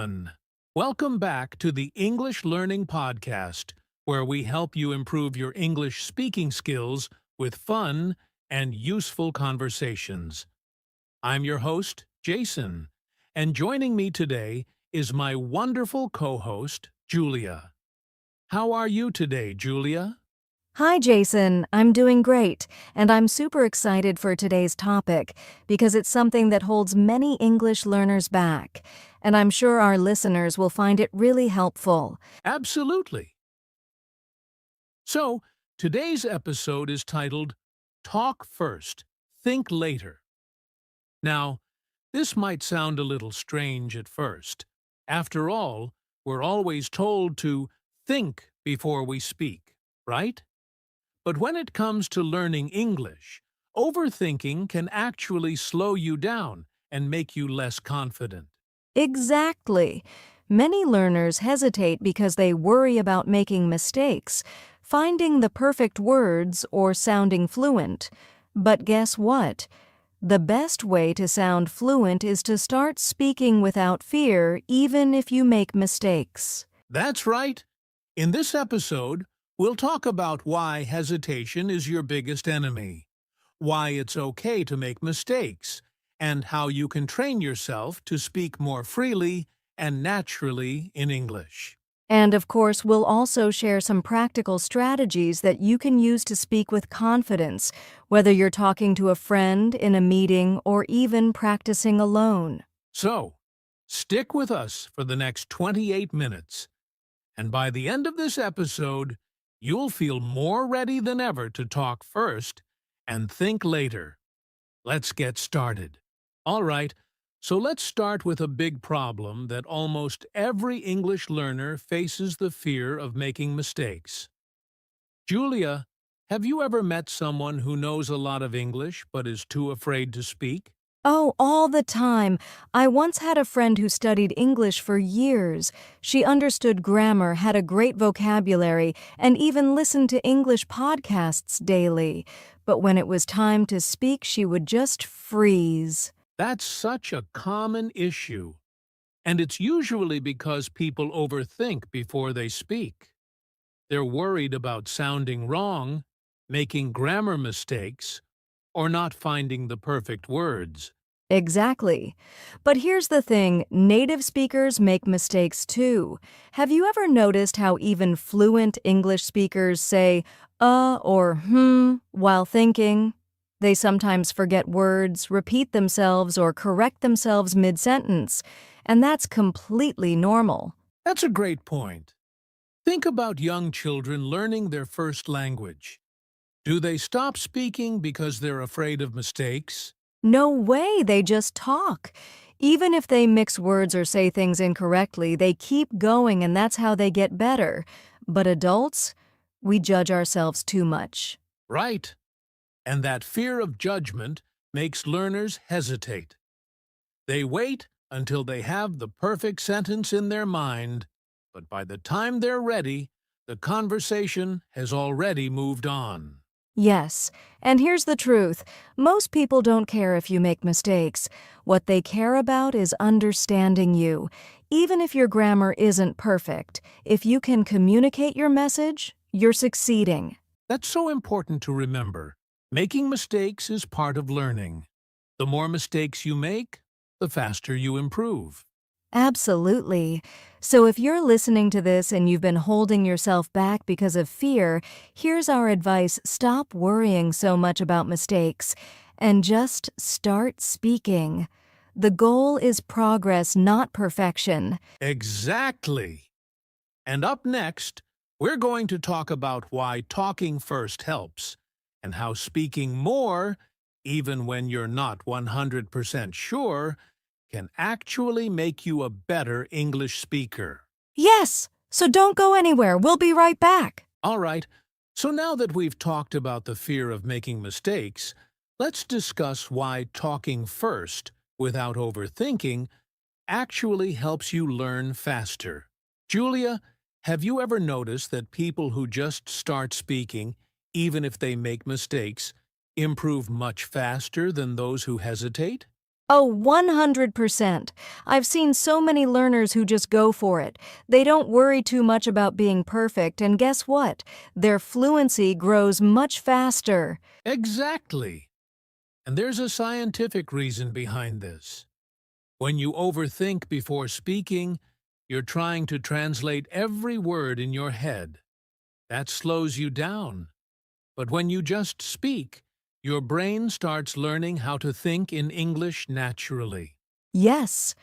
everyone. Welcome back to the English Learning Podcast, where we help you improve your English speaking skills with fun and useful conversations. I'm your host, Jason, and joining me today is my wonderful co-host, Julia. How are you today, Julia? Hi, Jason. I'm doing great, and I'm super excited for today's topic because it's something that holds many English learners back, and I'm sure our listeners will find it really helpful. Absolutely. So, today's episode is titled Talk First, Think Later. Now, this might sound a little strange at first. After all, we're always told to think before we speak, right? But when it comes to learning English, overthinking can actually slow you down and make you less confident. Exactly. Many learners hesitate because they worry about making mistakes, finding the perfect words, or sounding fluent. But guess what? The best way to sound fluent is to start speaking without fear, even if you make mistakes. That's right. In this episode, we'll talk about why hesitation is your biggest enemy, why it's okay to make mistakes, and how you can train yourself to speak more freely and naturally in English. And of course, we'll also share some practical strategies that you can use to speak with confidence, whether you're talking to a friend, in a meeting, or even practicing alone. So, stick with us for the next 28 minutes, and by the end of this episode, you'll feel more ready than ever to talk first and think later. Let's get started. All right, so let's start with a big problem that almost every English learner faces: the fear of making mistakes. Julia, have you ever met someone who knows a lot of English but is too afraid to speak? Oh, all the time. I once had a friend who studied English for years. She understood grammar, had a great vocabulary, and even listened to English podcasts daily. But when it was time to speak, she would just freeze. That's such a common issue, and it's usually because people overthink before they speak. They're worried about sounding wrong, making grammar mistakes, or not finding the perfect words. Exactly. But here's the thing, native speakers make mistakes too. Have you ever noticed how even fluent English speakers say or while thinking? They sometimes forget words, repeat themselves, or correct themselves mid-sentence, and that's completely normal. That's a great point. Think about young children learning their first language. Do they stop speaking because they're afraid of mistakes? No way, they just talk. Even if they mix words or say things incorrectly, they keep going and that's how they get better. But adults, we judge ourselves too much. Right. And that fear of judgment makes learners hesitate. They wait until they have the perfect sentence in their mind, but by the time they're ready, the conversation has already moved on. Yes, and here's the truth. Most people don't care if you make mistakes. What they care about is understanding you. Even if your grammar isn't perfect, if you can communicate your message, you're succeeding. That's so important to remember. Making mistakes is part of learning. The more mistakes you make, the faster you improve. Absolutely. So if you're listening to this and you've been holding yourself back because of fear, here's our advice: stop worrying so much about mistakes and just start speaking. The goal is progress, not perfection. Exactly. And up next, we're going to talk about why talking first helps and how speaking more, even when you're not 100% sure, can actually make you a better English speaker. Yes, so don't go anywhere. We'll be right back. All right, so now that we've talked about the fear of making mistakes, let's discuss why talking first, without overthinking, actually helps you learn faster. Julia, have you ever noticed that people who just start speaking, even if they make mistakes, improve much faster than those who hesitate? Oh, 100%. I've seen so many learners who just go for it. They don't worry too much about being perfect, and guess what? Their fluency grows much faster. Exactly. And there's a scientific reason behind this. When you overthink before speaking, you're trying to translate every word in your head. That slows you down. But when you just speak, your brain starts learning how to think in English naturally. Yes,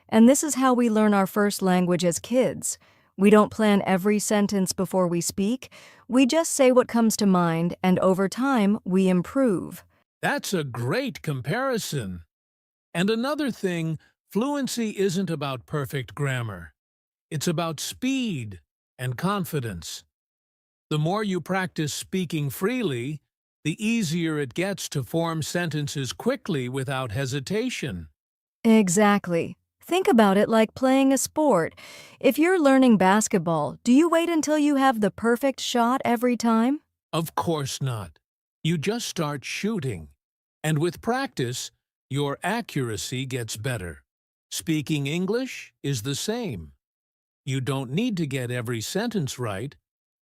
and this is how we learn our first language as kids. We don't plan every sentence before we speak. We just say what comes to mind, and over time, we improve. That's a great comparison. And another thing, fluency isn't about perfect grammar. It's about speed and confidence. The more you practice speaking freely, the easier it gets to form sentences quickly without hesitation. Exactly. Think about it like playing a sport. If you're learning basketball, do you wait until you have the perfect shot every time? Of course not. You just start shooting. And with practice, your accuracy gets better. Speaking English is the same. You don't need to get every sentence right.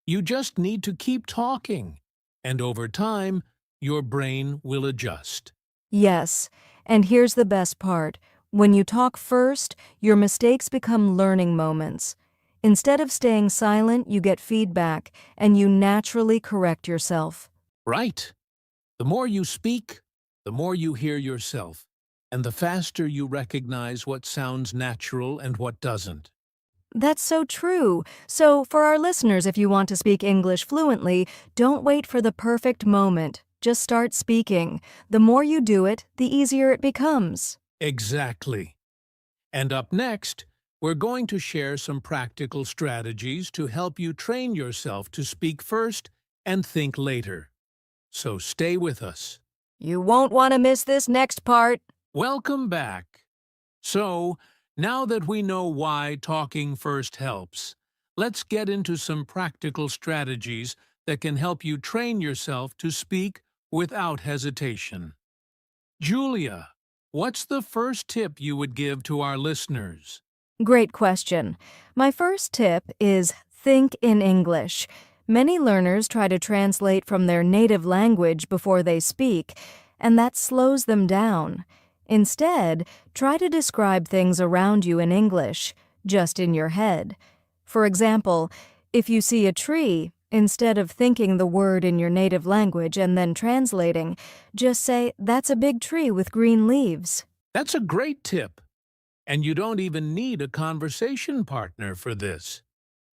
You just need to keep talking. And over time, your brain will adjust. Yes, and here's the best part. When you talk first, your mistakes become learning moments. Instead of staying silent, you get feedback, and you naturally correct yourself. Right. The more you speak, the more you hear yourself, and the faster you recognize what sounds natural and what doesn't. That's so true. So, for our listeners, if you want to speak English fluently, don't wait for the perfect moment. Just start speaking. The more you do it, the easier it becomes. Exactly. And up next, we're going to share some practical strategies to help you train yourself to speak first and think later. So stay with us. You won't want to miss this next part. Welcome back. So, now that we know why talking first helps, let's get into some practical strategies that can help you train yourself to speak without hesitation. Julia, what's the first tip you would give to our listeners? Great question. My first tip is think in English. Many learners try to translate from their native language before they speak, and that slows them down. Instead, try to describe things around you in English, just in your head. For example, if you see a tree, instead of thinking the word in your native language and then translating, just say, "That's a big tree with green leaves." That's a great tip. And you don't even need a conversation partner for this.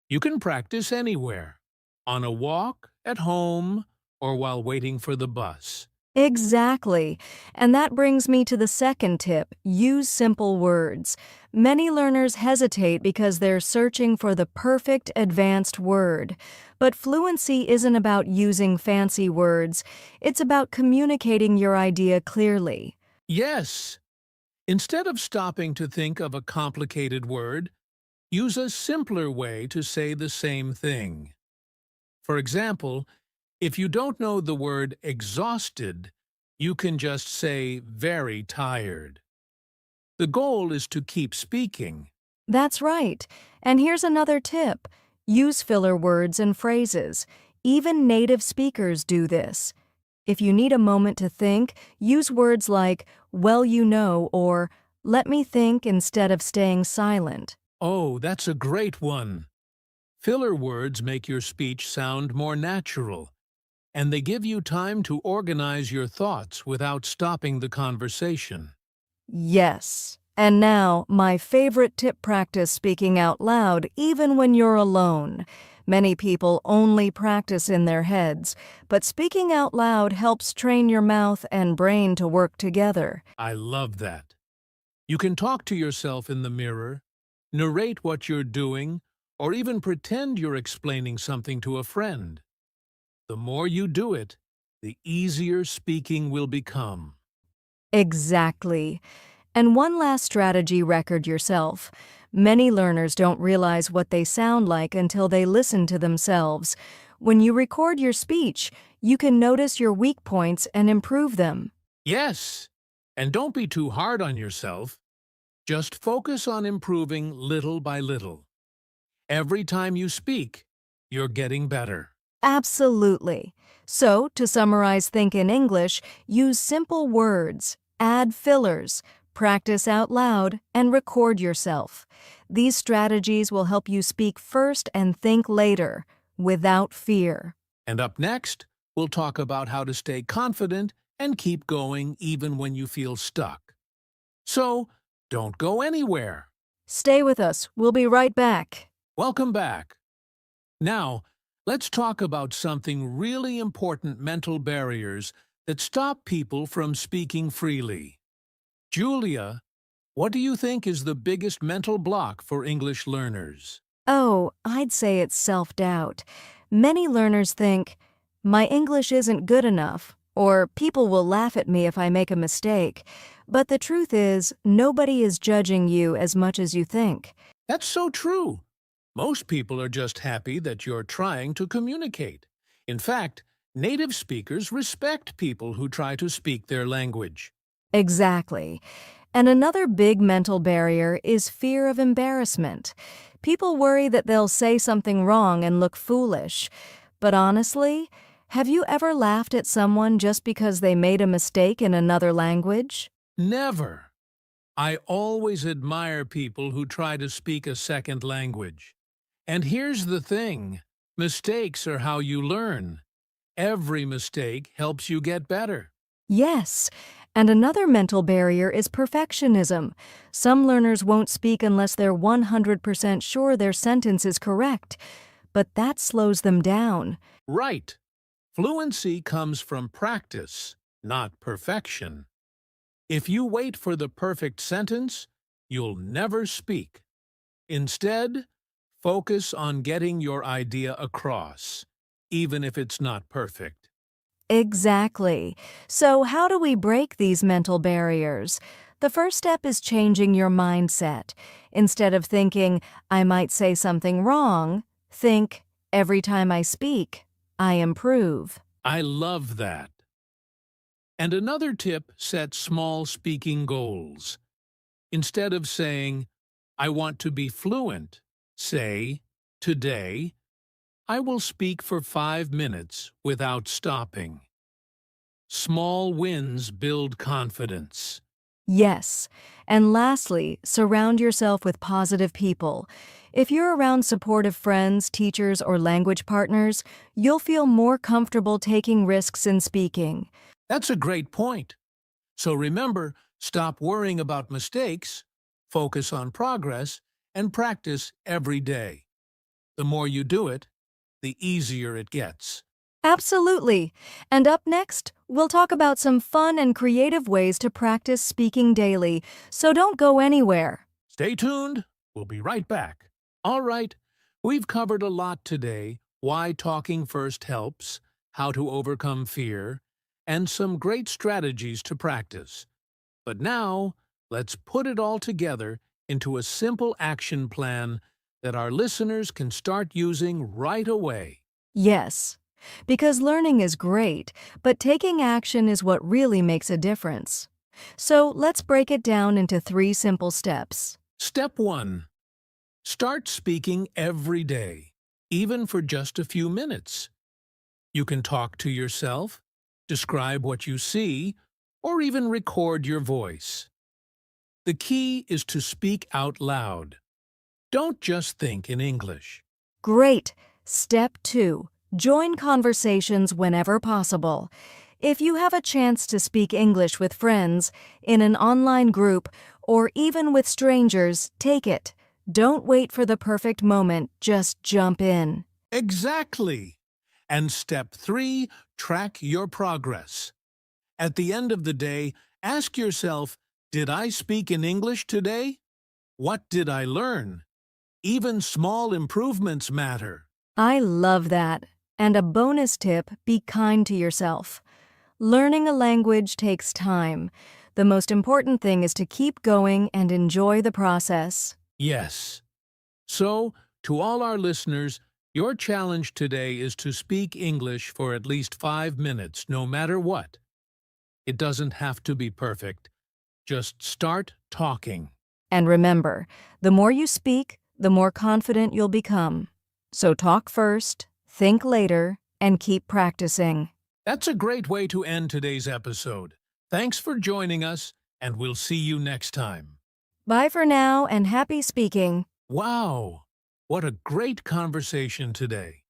You can practice anywhere, on a walk, at home, or while waiting for the bus. Exactly. And that brings me to the second tip, use simple words. Many learners hesitate because they're searching for the perfect advanced word. But fluency isn't about using fancy words. It's about communicating your idea clearly. Yes, instead of stopping to think of a complicated word, use a simpler way to say the same thing. For example, if you don't know the word exhausted, you can just say very tired. The goal is to keep speaking. That's right. And here's another tip. Use filler words and phrases. Even native speakers do this. If you need a moment to think, use words like, "well, you know," or "let me think," instead of staying silent. Oh, that's a great one. Filler words make your speech sound more natural, and they give you time to organize your thoughts without stopping the conversation. Yes. And now, my favorite tip, practice speaking out loud even when you're alone. Many people only practice in their heads, but speaking out loud helps train your mouth and brain to work together. I love that. You can talk to yourself in the mirror, narrate what you're doing, or even pretend you're explaining something to a friend. The more you do it, the easier speaking will become. Exactly. And one last strategy, record yourself. Many learners don't realize what they sound like until they listen to themselves. When you record your speech, you can notice your weak points and improve them. Yes, And don't be too hard on yourself. Just focus on improving little by little. Every time you speak, you're getting better. Absolutely. So, to summarize Think in English, use simple words, add fillers, practice out loud, and record yourself. These strategies will help you speak first and think later, without fear. And up next, we'll talk about how to stay confident and keep going even when you feel stuck. So, don't go anywhere. Stay with us. We'll be right back. Welcome back. Now, let's talk about something really important: mental barriers that stop people from speaking freely. Julia, what do you think is the biggest mental block for English learners? Oh, I'd say it's self-doubt. Many learners think, my English isn't good enough, or people will laugh at me if I make a mistake. But the truth is, nobody is judging you as much as you think. That's so true. Most people are just happy that you're trying to communicate. In fact, native speakers respect people who try to speak their language. Exactly. And another big mental barrier is fear of embarrassment. People worry that they'll say something wrong and look foolish. But honestly, have you ever laughed at someone just because they made a mistake in another language? Never. I always admire people who try to speak a second language. And here's the thing: mistakes are how you learn. Every mistake helps you get better. Yes. And another mental barrier is perfectionism. Some learners won't speak unless they're 100% sure their sentence is correct. But that slows them down. Right. Fluency comes from practice, not perfection. If you wait for the perfect sentence, you'll never speak. Instead, focus on getting your idea across, even if it's not perfect. Exactly. So how do we break these mental barriers? The first step is changing your mindset. Instead of thinking, I might say something wrong, think, every time I speak, I improve. I love that. And another tip: set small speaking goals. Instead of saying, I want to be fluent, say, today, I will speak for 5 minutes without stopping. Small wins build confidence. Yes. And lastly, surround yourself with positive people. If you're around supportive friends, teachers, or language partners, you'll feel more comfortable taking risks in speaking. That's a great point. So remember, stop worrying about mistakes, focus on progress, and practice every day. The more you do it, the easier it gets. Absolutely. And up next, we'll talk about some fun and creative ways to practice speaking daily, so don't go anywhere. Stay tuned. We'll be right back. All right, we've covered a lot today: why talking first helps, how to overcome fear, and some great strategies to practice. But now, let's put it all together into a simple action plan that our listeners can start using right away. Yes, because learning is great, but taking action is what really makes a difference. So let's break it down into 3 simple steps. Step 1. Start speaking every day, even for just a few minutes. You can talk to yourself, describe what you see, or even record your voice. The key is to speak out loud. Don't just think in English. Great. Step 2. Join conversations whenever possible. If you have a chance to speak English with friends, in an online group, or even with strangers, take it. Don't wait for the perfect moment, just jump in. Exactly. And step 3, track your progress. At the end of the day, ask yourself, did I speak in English today? What did I learn? Even small improvements matter. I love that. And a bonus tip, be kind to yourself. Learning a language takes time. The most important thing is to keep going and enjoy the process. Yes. So, to all our listeners, your challenge today is to speak English for at least 5 minutes, no matter what. It doesn't have to be perfect. Just start talking. And remember, the more you speak, the more confident you'll become. So talk first, think later, and keep practicing. That's a great way to end today's episode. Thanks for joining us, and we'll see you next time. Bye for now and happy speaking. Wow, what a great conversation today.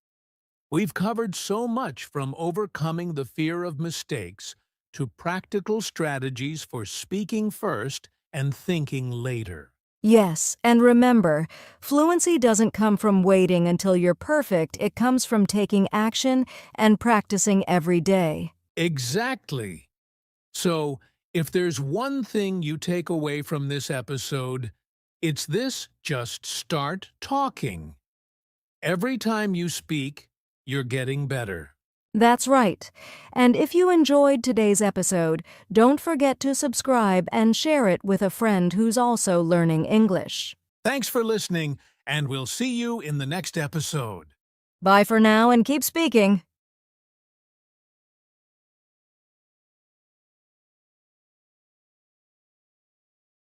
We've covered so much from overcoming the fear of mistakes to practical strategies for speaking first and thinking later. Yes, and remember, fluency doesn't come from waiting until you're perfect. It comes from taking action and practicing every day. Exactly. So, if there's one thing you take away from this episode, it's this: just start talking. Every time you speak, you're getting better. That's right. And if you enjoyed today's episode, don't forget to subscribe and share it with a friend who's also learning English. Thanks for listening, and we'll see you in the next episode. Bye for now and keep speaking.